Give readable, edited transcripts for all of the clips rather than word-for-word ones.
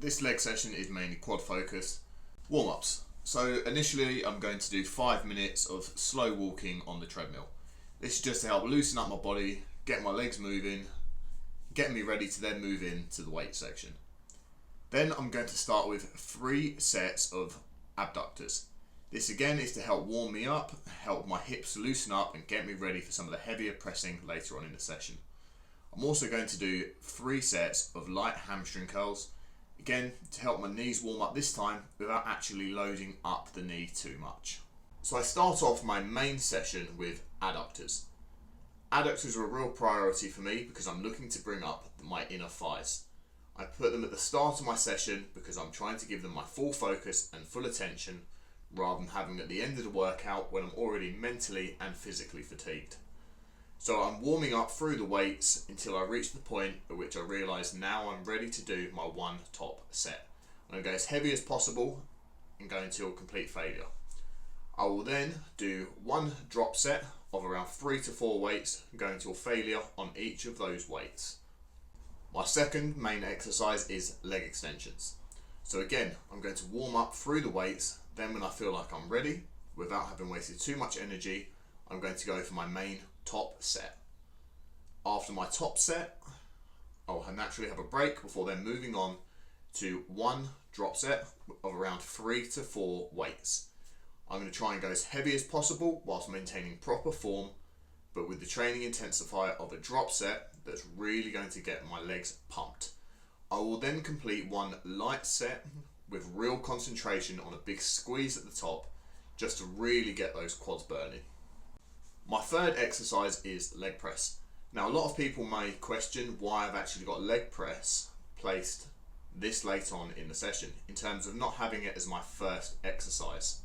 This leg session is mainly quad focused. Warm-ups. So initially I'm going to do 5 minutes of slow walking on the treadmill. This is just to help loosen up my body, get my legs moving, get me ready to then move into the weight section. Then I'm going to start with 3 sets of abductors. This again is to help warm me up, help my hips loosen up and get me ready for some of the heavier pressing later on in the session. I'm also going to do 3 sets of light hamstring curls, again to help my knees warm up this time without actually loading up the knee too much. So I start off my main session with adductors. Adductors are a real priority for me because I'm looking to bring up my inner thighs. I put them at the start of my session because I'm trying to give them my full focus and full attention rather than having them at the end of the workout when I'm already mentally and physically fatigued. So I'm warming up through the weights until I reach the point at which I realise now I'm ready to do my one top set. I'm going to go as heavy as possible and go until complete failure. I will then do one drop set of around 3 to 4 weights, going to failure on each of those weights. My second main exercise is leg extensions. So again, I'm going to warm up through the weights, then when I feel like I'm ready, without having wasted too much energy, I'm going to go for my main top set. After my top set, I'll naturally have a break before then moving on to one drop set of around 3 to 4 weights. I'm going to try and go as heavy as possible whilst maintaining proper form, but with the training intensifier of a drop set that's really going to get my legs pumped. I will then complete one light set with real concentration on a big squeeze at the top just to really get those quads burning. My third exercise is leg press. Now a lot of people may question why I've actually got leg press placed this late on in the session in terms of not having it as my first exercise.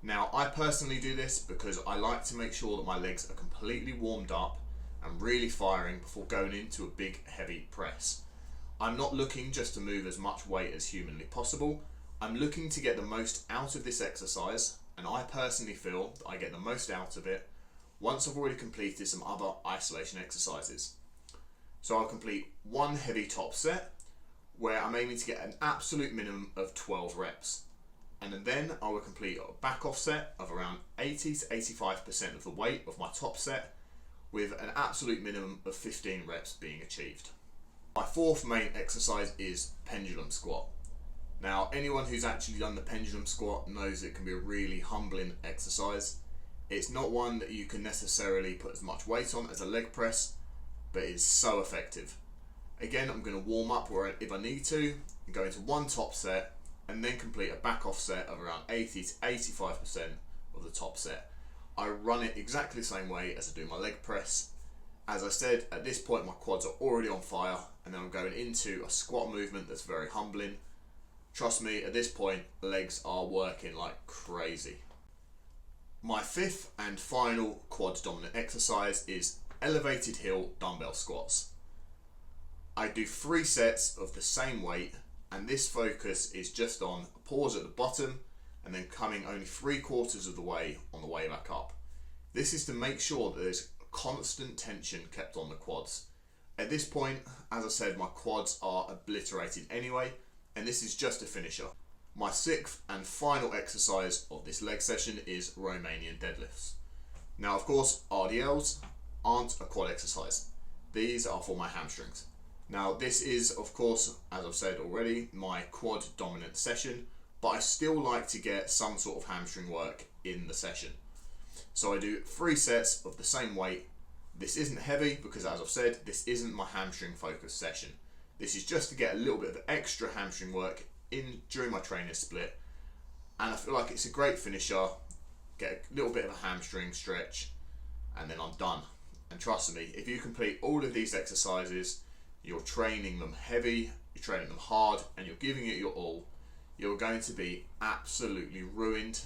Now I personally do this because I like to make sure that my legs are completely warmed up and really firing before going into a big heavy press. I'm not looking just to move as much weight as humanly possible. I'm looking to get the most out of this exercise, and I personally feel that I get the most out of it once I've already completed some other isolation exercises. So I'll complete one heavy top set where I'm aiming to get an absolute minimum of 12 reps. And then I will complete a back off set of around 80 to 85% of the weight of my top set with an absolute minimum of 15 reps being achieved. My fourth main exercise is pendulum squat. Now anyone who's actually done the pendulum squat knows it can be a really humbling exercise. It's not one that you can necessarily put as much weight on as a leg press, but it's so effective. Again, I'm going to warm up where if I need to, and go into one top set and then complete a back off set of around 80 to 85% of the top set. I run it exactly the same way as I do my leg press. As I said, at this point my quads are already on fire and then I'm going into a squat movement that's very humbling. Trust me, at this point, legs are working like crazy. My fifth and final quad dominant exercise is elevated hill dumbbell squats. I do 3 sets of the same weight, and this focus is just on a pause at the bottom and then coming only 3/4 of the way on the way back up. This is to make sure that there's constant tension kept on the quads. At this point, as I said, my quads are obliterated anyway, and this is just a finisher. My sixth and final exercise of this leg session is Romanian deadlifts. Now of course, RDLs aren't a quad exercise. These are for my hamstrings. Now this is of course, as I've said already, my quad dominant session, but I still like to get some sort of hamstring work in the session. So I do 3 sets of the same weight. This isn't heavy because as I've said, this isn't my hamstring focused session. This is just to get a little bit of extra hamstring work in during my training split, and I feel like it's a great finisher. Get a little bit of a hamstring stretch and then I'm done. And trust me, if you complete all of these exercises, you're training them heavy, you're training them hard, and you're giving it your all, you're going to be absolutely ruined